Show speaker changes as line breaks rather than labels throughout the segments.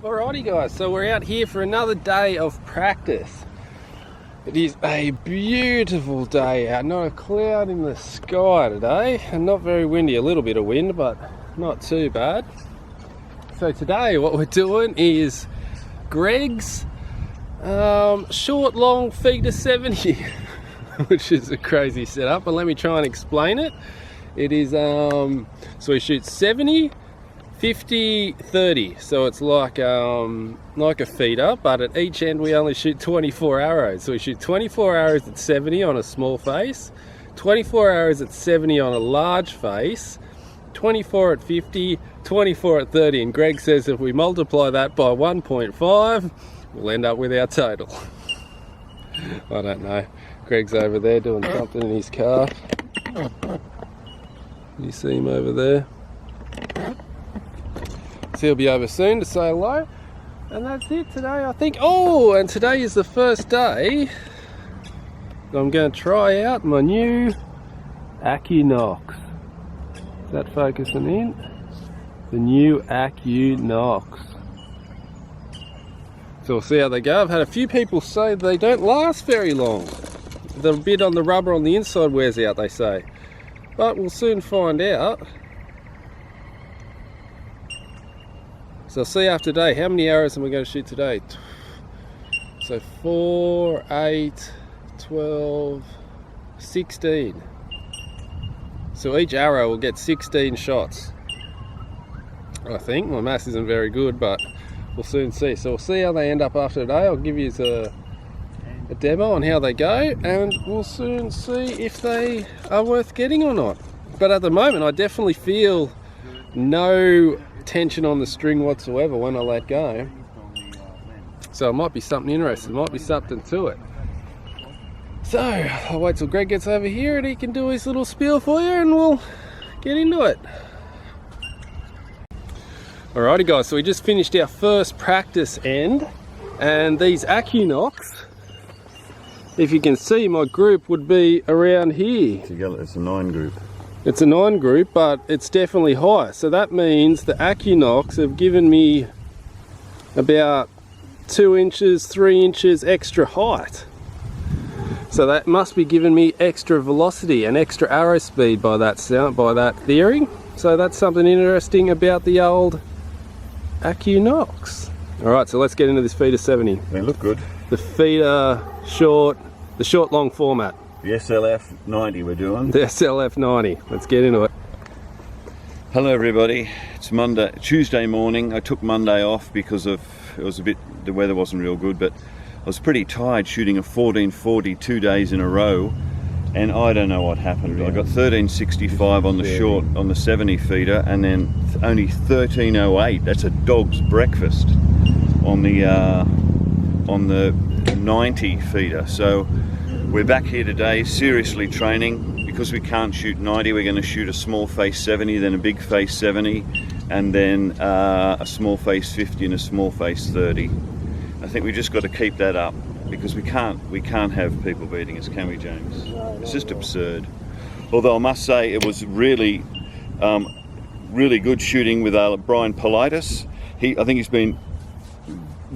Alrighty guys, so we're out here for another day of practice. It is a beautiful day out, not a cloud in the sky today, and not very windy, a little bit of wind, but not too bad. So today what we're doing is Greg's short long feet to 70, which is a crazy setup, but let me try and explain it. It is, so we shoot 70, 50, 30, so it's like a feeder, but at each end we only shoot 24 arrows. So we shoot 24 arrows at 70 on a small face, 24 arrows at 70 on a large face, 24 at 50, 24 at 30, and Greg says if we multiply that by 1.5, we'll end up with our total. I don't know. Greg's over there doing something in his car. You see him over there? So he'll be over soon to say hello. And that's it today, I think. Oh, and today is the first day I'm going to try out my new accu. Is that focusing in? The new accu. So we'll see how they go. I've had a few people say they don't last very long. The bit on the rubber on the inside wears out, they say. But we'll soon find out. So I'll see after today. How many arrows am I going to shoot today? So 4, 8, 12, 16. So each arrow will get 16 shots. I think. My maths isn't very good, but we'll soon see. So we'll see how they end up after today. I'll give you a demo on how they go, and we'll soon see if they are worth getting or not. But at the moment I definitely feel no tension on the string whatsoever when I let go. So it might be something interesting, might be something to it. So I'll wait till Greg gets over here and he can do his little spiel for you and we'll get into it. Alrighty guys, so we just finished our first practice end, and these accu, if you can see, my group would be around here.
Together it's a 9 group.
It's a 9 group, but it's definitely high. So that means the accu have given me about 2 inches, 3 inches extra height. So that must be giving me extra velocity and extra arrow speed by that sound, by that theory. So that's something interesting about the old accu. All right, so let's get into this feeder 70.
They look good.
The feeder short, the short long format.
The SLF 90 we're doing.
The SLF 90. Let's get into it.
Hello everybody. It's Tuesday morning. I took Monday off because of the weather wasn't real good, but I was pretty tired shooting a 1440 2 days in a row, and I don't know what happened. I got 1365 on the short on the 70 feeder, and then only 1308. That's a dog's breakfast on the 90 feeder. So we're back here today seriously training. Because we can't shoot 90, we're going to shoot a small face 70, then a big face 70, and then a small face 50 and a small face 30. I think we just got to keep that up, because we can't have people beating us, can we, James? It's just absurd. Although I must say it was really good shooting with Brian Politis. I think he's been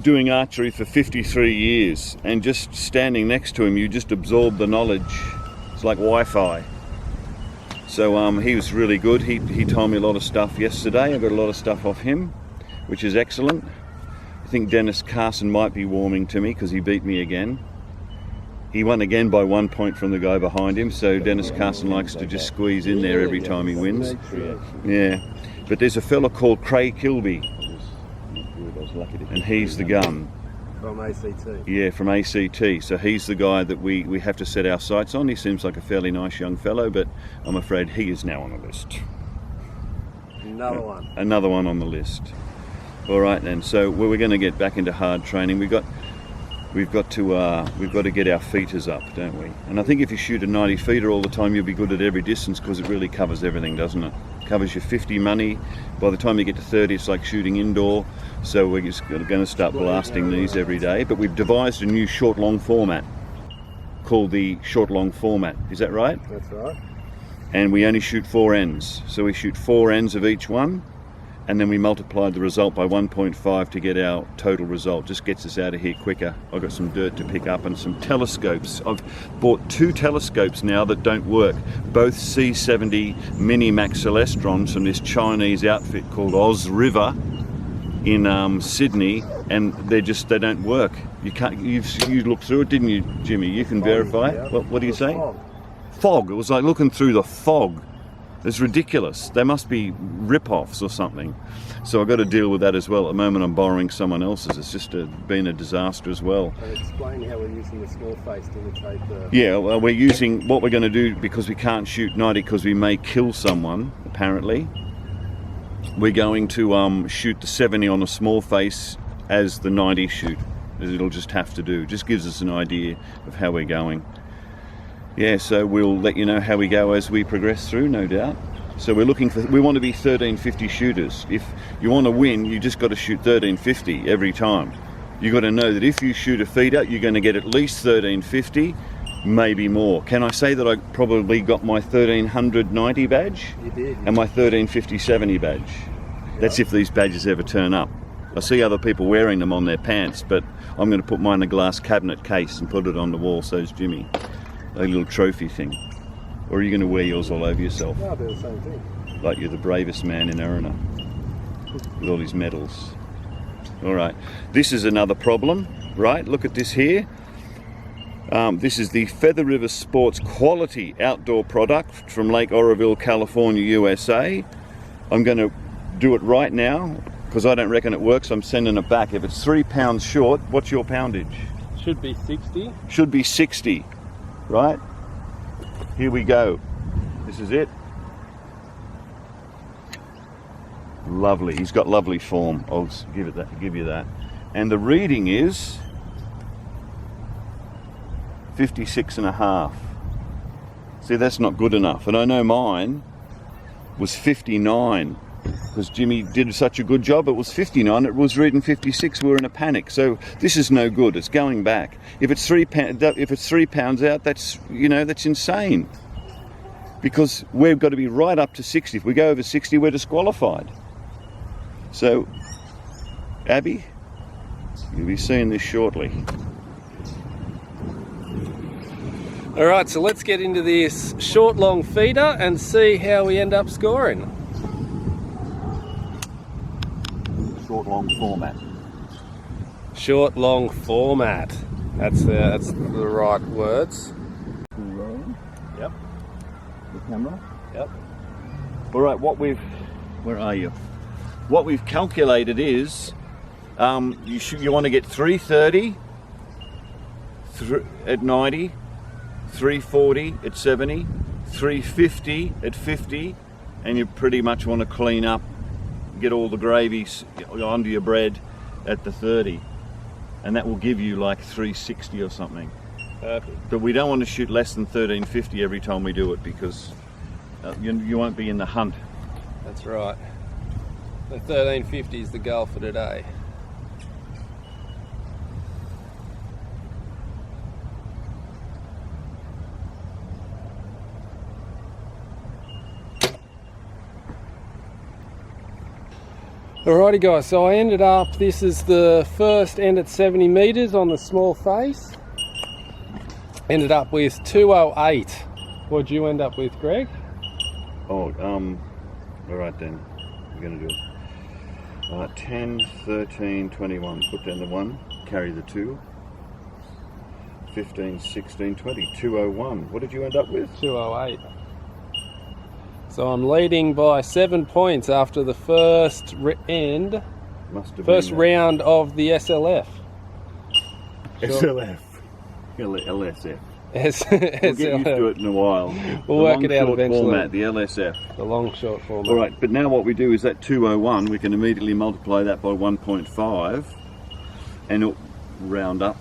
doing archery for 53 years, and just standing next to him you just absorb the knowledge. It's like Wi-Fi. So he was really good. He told me a lot of stuff yesterday. I got a lot of stuff off him, which is excellent. I think Dennis Carson might be warming to me because he beat me again. He won again by 1 point from the guy behind him, so Dennis Carson likes to just squeeze in there every time he wins. Yeah, but there's a fella called Craig Kilby, and he's the gun.
From ACT.
Yeah, from ACT. So he's the guy that we have to set our sights on. He seems like a fairly nice young fellow, but I'm afraid he is now on the list.
Another one.
Another one on the list. All right then. So we're going to get back into hard training. We've got to get our feeters up, don't we? And I think if you shoot a 90 feeder all the time, you'll be good at every distance, because it really covers everything, doesn't it? Covers your 50 money. By the time you get to 30, it's like shooting indoor. So we're just going to start blasting these every day. But we've devised a new short long format called the short long format. Is that right?
That's right.
And we only shoot 4 ends. So we shoot 4 ends of each one, and then we multiplied the result by 1.5 to get our total result. Just gets us out of here quicker. I've got some dirt to pick up and some telescopes. I've bought 2 telescopes now that don't work. Both C70 mini maxillestrons from this Chinese outfit called Oz River in Sydney, and they don't work. You can't. You looked through it, didn't you, Jimmy? You can verify.
Yeah.
What do you say? Fog. It was like looking through the fog. It's ridiculous. They must be rip-offs or something. So I've got to deal with that as well. At the moment I'm borrowing someone else's. It's just been a disaster as well.
And explain how we're using the small face to imitate the...
Yeah, well, we're using what we're going to do, because we can't shoot 90 because we may kill someone, apparently. We're going to shoot the 70 on a small face as the 90 shoot. It'll just have to do. Just gives us an idea of how we're going. Yeah, so we'll let you know how we go as we progress through, no doubt. So we want to be 1350 shooters. If you want to win, you just got to shoot 1350 every time. You got to know that if you shoot a feeder, you're going to get at least 1350, maybe more. Can I say that I probably got my 1390 badge?
You did.
And my 1350-70 badge. Yep. That's if these badges ever turn up. I see other people wearing them on their pants, but I'm going to put mine in a glass cabinet case and put it on the wall, so's Jimmy. A little trophy thing. Or are you going to wear yours all over yourself?
No, I'll do the same thing.
Like you're the bravest man in Arena with all these medals. Alright, this is another problem, right? Look at this here. This is the Feather River Sports quality outdoor product from Lake Oroville, California, USA. I'm going to do it right now because I don't reckon it works. I'm sending it back. If it's 3 pounds short, what's your poundage?
Should be 60.
Should be 60. Right, here we go. This is it. Lovely. He's got lovely form. I'll give you that. And the reading is 56.5. See, that's not good enough. And I know mine was 59. Because Jimmy did such a good job. It was 59, it was reading 56. We were in a panic. So this is no good. It's going back. If it's 3 pounds out, that's insane. Because we've got to be right up to 60. If we go over 60, we're disqualified. So, Abby, you'll be seeing this shortly.
All right, so let's get into this short long feeder and see how we end up scoring.
Short long format.
Short long format. That's the right words.
Yep. The camera.
Yep.
All right. Where are you? What we've calculated is, you want to get 330 at 90, 340 at 70, 350 at 50, and you pretty much want to clean up. Get all the gravies onto your bread at the 30, and that will give you like 360 or something.
Perfect.
But we don't want to shoot less than 1350 every time we do it, because you won't be in the hunt.
That's right. The 1350 is the goal for today. Alrighty guys, so I ended up, this is the first end at 70 meters on the small face. Ended up with 208. What'd you end up with, Greg?
Oh, alright then, we're going to do it. 10, 13, 21, put down the 1, carry the 2. 15, 16, 20, 201. What did you end up with?
208. So I'm leading by 7 points after the first round of the SLF.
SLF. LSF.
SLF.
We'll get used to it in a while.
We'll work it out eventually.
Format, the LSF.
The long short format.
All right, but now what we do is that 201, we can immediately multiply that by 1.5, and it'll round up.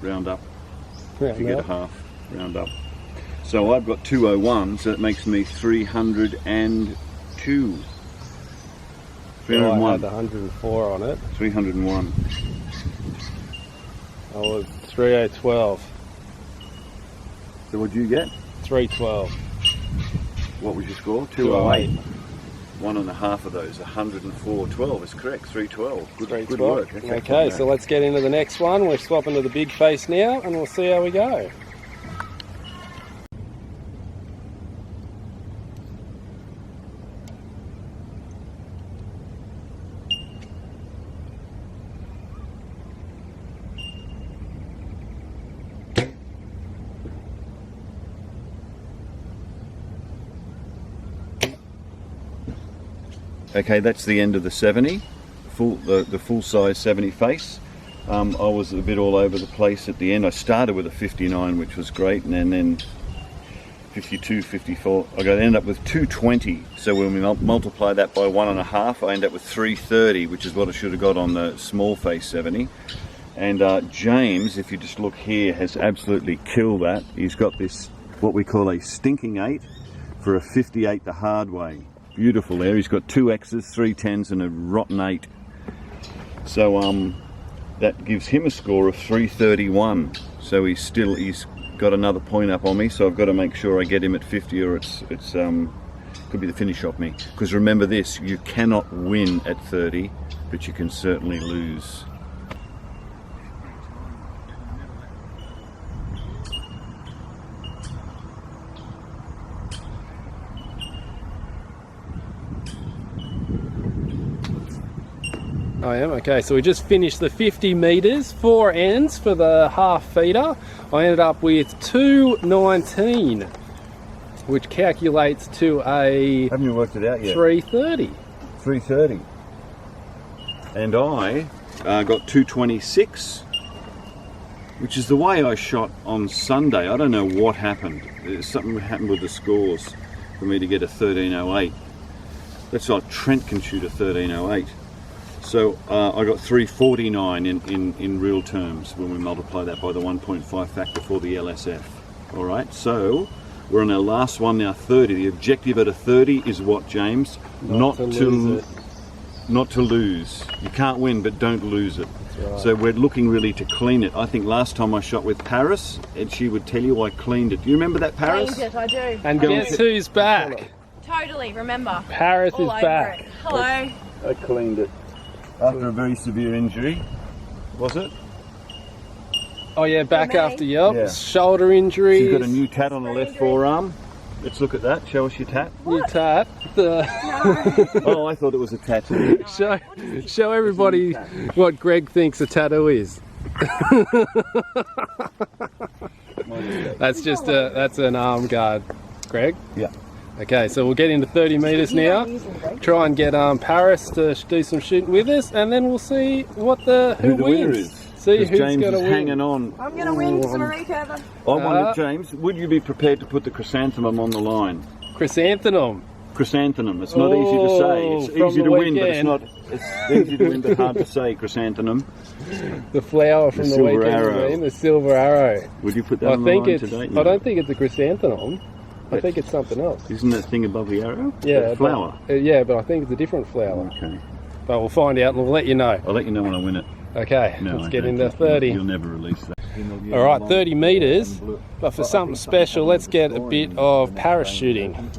Round
if you get a half, round up. So I've got 201, so that makes me 302. 301.
I had 104 on it.
301.
I was 3012.
So what did you get?
312.
What was your score? 208. 1.5 of those. 104.12 is correct. 312. Good work.
Okay, so let's get into the next one. We're swapping to the big face now, and we'll see how we go.
Okay, that's the end of the 70, the full size 70 face. I was a bit all over the place at the end. I started with a 59, which was great, and then 52, 54. I ended up with 220. So when we multiply that by 1.5, I end up with 330, which is what I should have got on the small face 70. And James, if you just look here, has absolutely killed that. He's got this, what we call a stinking 8 for a 58 the hard way. Beautiful there. He's got 2 X's, 3 10s and a rotten 8. So that gives him a score of 331. So he's got another point up on me, so I've got to make sure I get him at 50 or it's could be the finish off me. Because remember this, you cannot win at 30, but you can certainly lose.
I am, okay, so we just finished the 50 metres, 4 ends for the half feeder. I ended up with 219, which calculates to a...
Haven't you worked it out yet?
330.
330. And I got 226, which is the way I shot on Sunday. I don't know what happened. Something happened with the scores for me to get a 1308. That's like Trent can shoot a 1308. So I got 349 in real terms when we multiply that by the 1.5 factor for the LSF. All right, so we're on our last one now, 30. The objective at a 30 is what, James? Not to lose. You can't win, but don't lose it. Right. So we're looking really to clean it. I think last time I shot with Paris, and she would tell you I cleaned it. Do you remember that, Paris?
Cleaned it, I do.
And guess who's back?
Totally, remember.
Paris
All
is
over
back.
it. Hello.
I cleaned it. After a very severe injury, was it?
Oh yeah, back
me.
after, yep.
Yeah.
Shoulder injuries.
She's got a new tat on the left forearm. Let's look at that. Show us your tat.
New tat.
Oh, I thought it was a tattoo.
Show everybody what Greg thinks a tattoo is. That's an arm guard, Greg.
Yeah.
Okay, so we'll get into 30 metres now. Try and get Paris to do some shooting with us, and then we'll see who
the
wins.
winner is.
See who's
James
going to
is
win.
hanging on.
I'm going to win, Marika.
I wondered, James, would you be prepared to put the chrysanthemum on the line?
Chrysanthemum.
Chrysanthemum. It's not easy to say. It's easy to win, but it's not. It's easy to win, but hard to say. Chrysanthemum.
The flower from the
silver
weekend,
arrow.
the silver arrow.
Would you put that on the line today? No.
I don't think it's a chrysanthemum. I think it's something else.
Isn't that thing above the arrow?
Yeah,
that flower.
Yeah, but I think it's a different flower.
Okay.
But we'll find out and we'll let you know.
I'll let you know when I win it.
Okay, let's get into 30.
You'll never release that.
All right, 30 metres. But for something special, let's get a bit of parachuting.
It's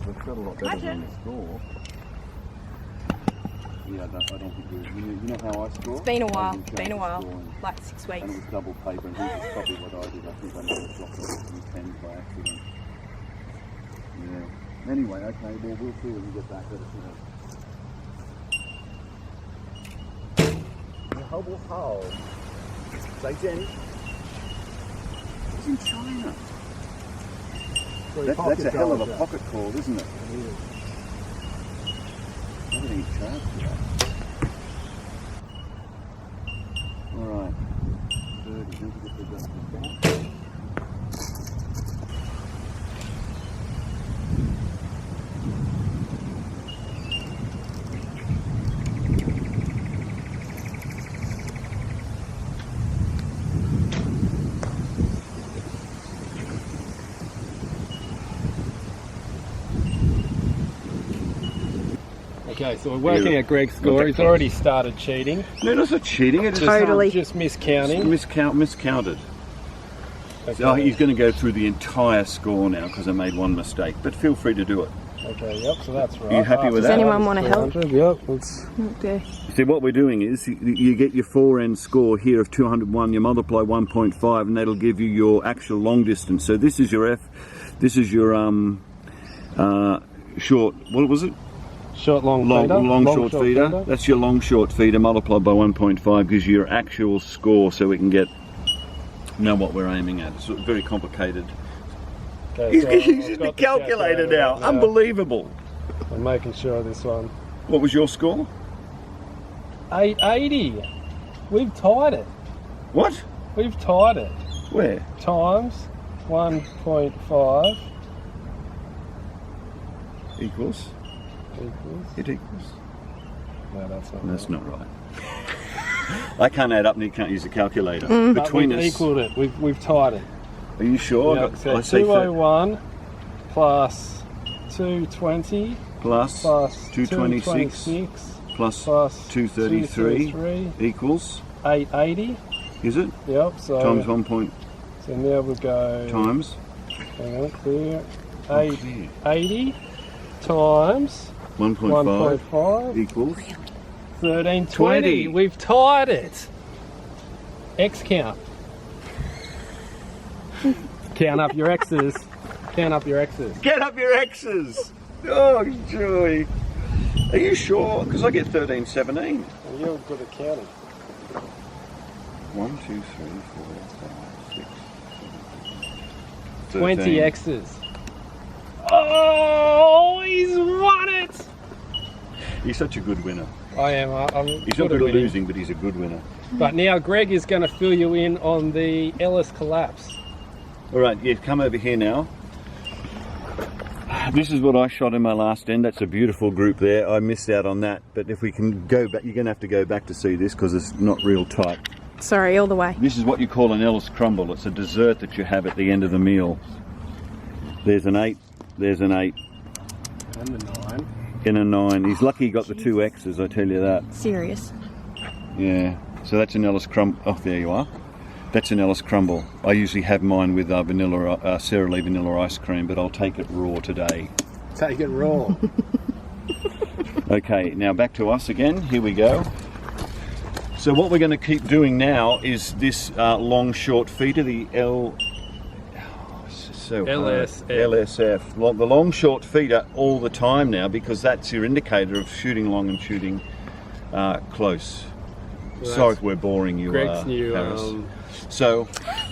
been a while, like 6 weeks.
And it was double paper, and this is probably what I did. I think I might have dropped it in 10 by accident. Yeah. Anyway, okay, well, we'll see when we get back. Let us know. Hubble Hull. Say Jenny. It's in China. That's a hell of a pocket call, isn't it? I don't think he charged for that. Alright. 30, don't forget to adjust this down.
Okay, so we're working at Greg's score. He's already started cheating.
No, it's not cheating. It's
Just miscounting.
Miscounted.
Okay.
So he's going to go through the entire score now because I made one mistake. But feel free to do it.
Okay, yep, so that's right.
Are you happy with
Does
that?
anyone want to help?
200, yep, let's...
Okay.
See, what we're doing is you get your fore-end score here of 201, you multiply 1.5, and that'll give you your actual long distance. So this is your this is your short, what was it?
Short, long
short feeder. That's your long short feeder multiplied by 1.5 gives you your actual score, so we can know what we're aiming at. It's very complicated.
Okay,
He's
so
using the
I've got
calculator now.
right
Unbelievable.
I'm making sure this one.
What was your score?
880. We've tied it.
What?
We've tied it.
Where?
Times 1.5
Equals.
equals...
It equals.
No, that's not
That's
right.
not right. I can't add up and you can't use a calculator.
But
Between
we've
us.
equaled it. We've tied it.
Are you sure?
Yeah, so 201 plus 220
plus
plus
226 plus
plus
233 equals
880.
is it?
Yep. So
Times 1 point
So now we go.
times.
Hang on, clear.
Oh, clear.
80 times
1.5
1.5
equals
1320.
20.
We've tied it. X count. Count up your X's. Count up your X's.
Get up your X's! Oh joy! Are you sure? Because I get 1317.
And you're good at counting.
1, 2, 3, 4, 5, 6, 7,
20 X's. Oh, he's won it!
He's such a good winner.
I am. I'm
He's
good
not
at
good at
winning.
losing, but he's a good winner.
But now Greg is going to fill you in on the Ellis collapse.
All right, yeah, come over here now. This is what I shot in my last end. That's a beautiful group there. I missed out on that, but if we can go back, you're going to have to go back to see this because it's not real tight.
Sorry, all the way.
This is what you call an Ellis crumble. It's a dessert that you have at the end of the meal. There's an 8, there's an 8.
And the 9.
In a 9. He's lucky he got the 2 X's, I tell you that.
Serious.
Yeah, so that's an Ellis crumble. Oh, there you are. That's an Ellis crumble. I usually have mine with Sara Lee vanilla ice cream, but I'll take it raw today.
Take it raw.
Okay, now back to us again. Here we go. So what we're going to keep doing now is this long short feeder, the LSF. The long short feeder all the time now, because that's your indicator of shooting long and shooting close.
Well,
sorry if we're boring you,
Greg's new,
Paris.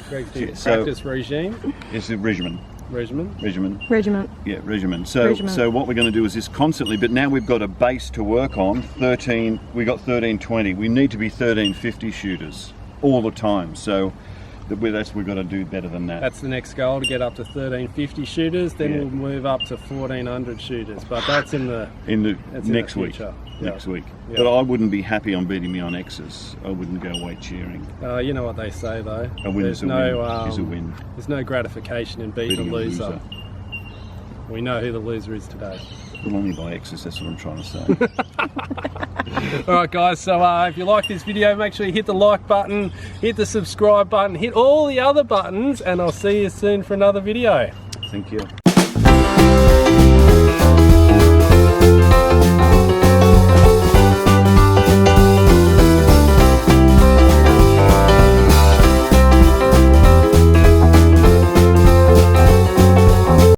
Greg's new
so
practice regime.
It's a regimen.
Regiment.
Yeah, regimen. So what we're going to do is this constantly, but now we've got a base to work on. We got 1320. We need to be 1350 shooters all the time. So we've got to do better than that.
That's the next goal, to get up to 1350 shooters. Then
Yeah.
we'll move up to 1400 shooters. But that's in the
next week.
future.
Next week.
Yeah.
But I wouldn't be happy on beating me on X's. I wouldn't go away cheering.
You know what they say though.
A win is a win. Is a win.
There's no gratification in beating a loser. We know who the loser is today.
Well, only by X's, that's what I'm trying to say.
Alright guys, so if you like this video, make sure you hit the like button, hit the subscribe button, hit all the other buttons, and I'll see you soon for another video.
Thank you.